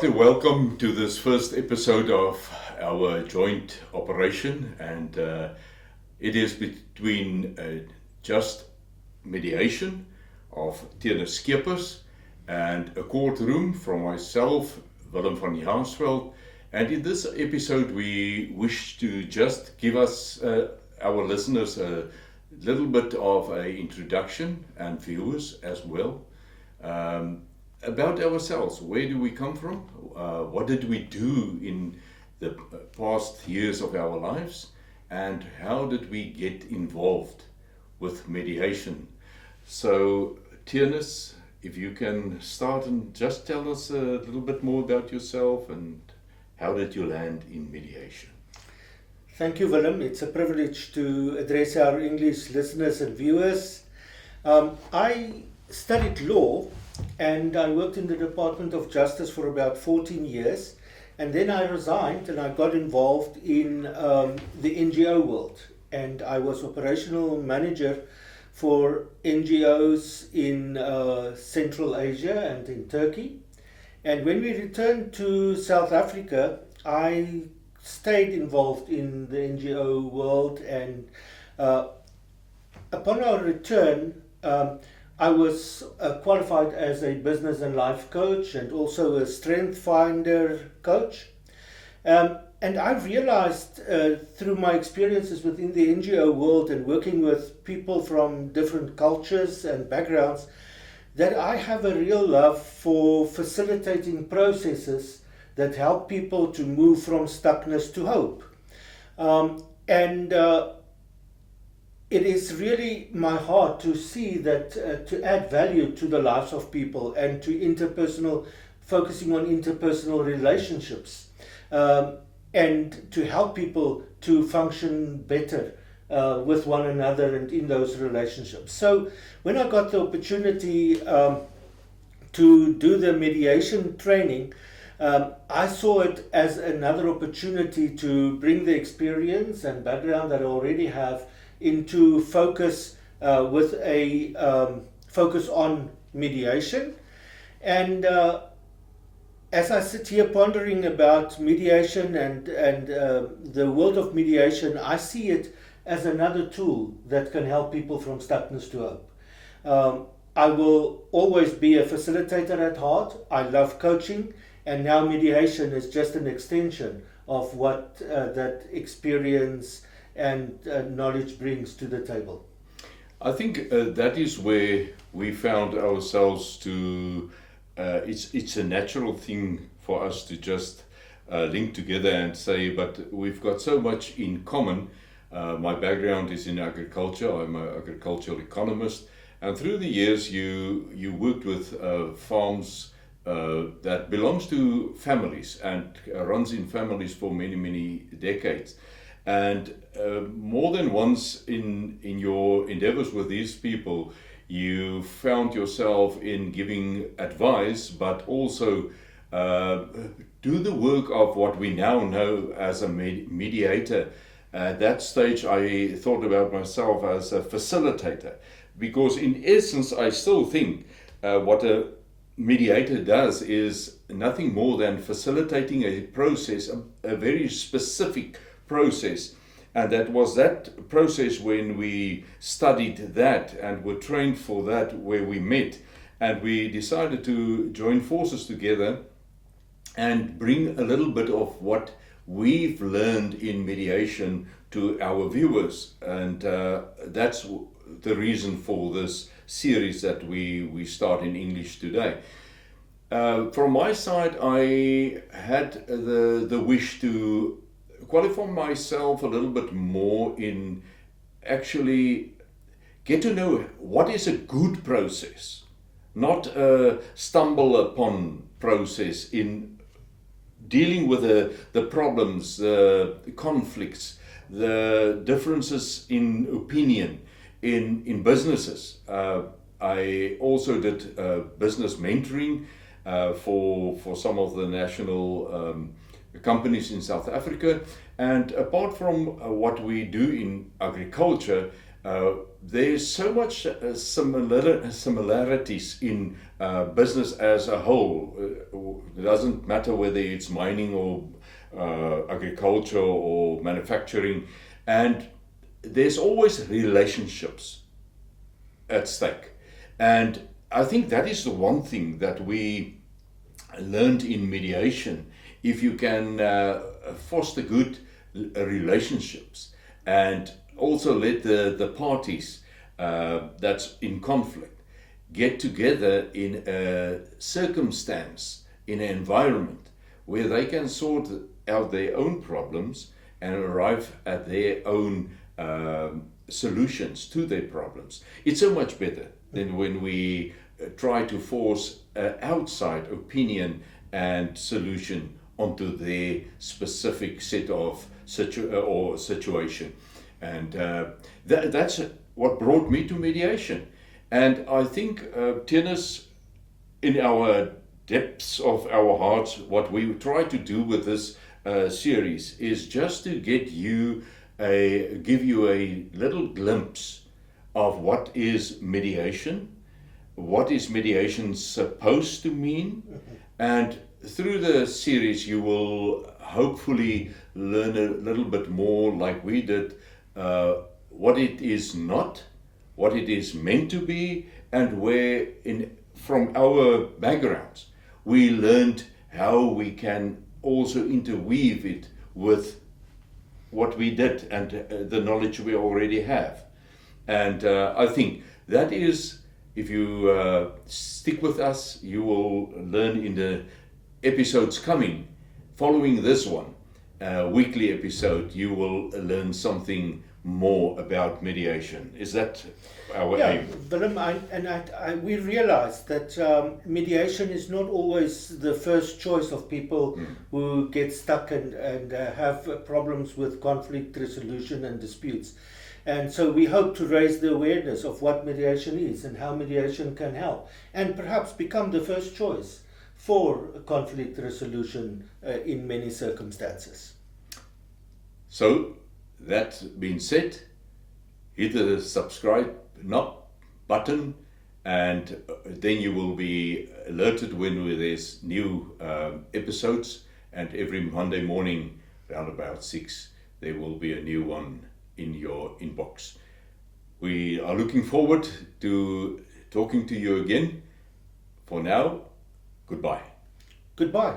heartily welcome to this first episode of our joint operation, and it is between just mediation of Theunis Scheepers and a courtroom from myself, Willem van Jaarsveld. And in this episode we wish to just give us our listeners a little bit of an introduction and viewers as well. About ourselves. Where do we come from? What did we do in the past years of our lives? And how did we get involved with mediation? So, Theunis, if you can start and just tell us a little bit more about yourself and how did you land in mediation? Thank you, Willem. It's a privilege to address our English listeners and viewers. I studied law and I worked in the Department of Justice for about 14 years. And then I resigned and I got involved in the NGO world. And I was operational manager for NGOs in Central Asia and in Turkey. And when we returned to South Africa, I stayed involved in the NGO world. And upon our return, I was qualified as a business and life coach and also a strength finder coach. And I realized through my experiences within the NGO world and working with people from different cultures and backgrounds that I have a real love for facilitating processes that help people to move from stuckness to hope. It is really my heart to see that to add value to the lives of people and to focusing on interpersonal relationships and to help people to function better with one another and in those relationships. So when I got the opportunity to do the mediation training, I saw it as another opportunity to bring the experience and background that I already have into focus with a focus on mediation. And as I sit here pondering about mediation and the world of mediation, I see it as another tool that can help people from stuckness to hope. I will always be a facilitator at heart. I love coaching, and now mediation is just an extension of what that experience and knowledge brings to the table. I think that is where we found ourselves to, it's a natural thing for us to just link together and say, but we've got so much in common. My background is in agriculture. I'm an agricultural economist. And through the years, you worked with farms that belongs to families and runs in families for many, many decades. And more than once in your endeavors with these people, you found yourself in giving advice, but also do the work of what we now know as a mediator. At that stage, I thought about myself as a facilitator, because in essence, I still think what a mediator does is nothing more than facilitating a process, a very specific process. And that was that process when we studied that and were trained for that, where we met and we decided to join forces together and bring a little bit of what we've learned in mediation to our viewers. And that's the reason for this series that we start in English today. From my side, I had the wish to qualify myself a little bit more in actually get to know what is a good process, not a stumble upon process in dealing with the problems, the conflicts, the differences in opinion in businesses. I also did business mentoring for some of the national companies in South Africa. And apart from what we do in agriculture, there's so much similarities in business as a whole. It doesn't matter whether it's mining or agriculture or manufacturing, and there's always relationships at stake. And I think that is the one thing that we learned in mediation. If you can foster good relationships and also let the parties that's in conflict get together in a circumstance, in an environment where they can sort out their own problems and arrive at their own solutions to their problems. It's so much better than when we try to force an outside opinion and solution onto their specific set of situation. And that's what brought me to mediation. And I think, Theunis, in our depths of our hearts, what we try to do with this series is just to give you a little glimpse of what is mediation, what is mediation supposed to mean, and through the series you will hopefully learn a little bit more, like we did, what it is not, what it is meant to be, and where from our backgrounds we learned how we can also interweave it with what we did and the knowledge we already have. And I think that is, if you stick with us, you will learn in the episodes coming, following this one, weekly episode, you will learn something more about mediation. Is that our aim? Willem, we realize that mediation is not always the first choice of people who get stuck and have problems with conflict resolution and disputes. And so we hope to raise the awareness of what mediation is and how mediation can help, and perhaps become the first choice for conflict resolution in many circumstances. So, that being said, hit the subscribe button, and then you will be alerted when there's new episodes, and every Monday morning around about 6 there will be a new one in your inbox. We are looking forward to talking to you again. For now, goodbye. Goodbye.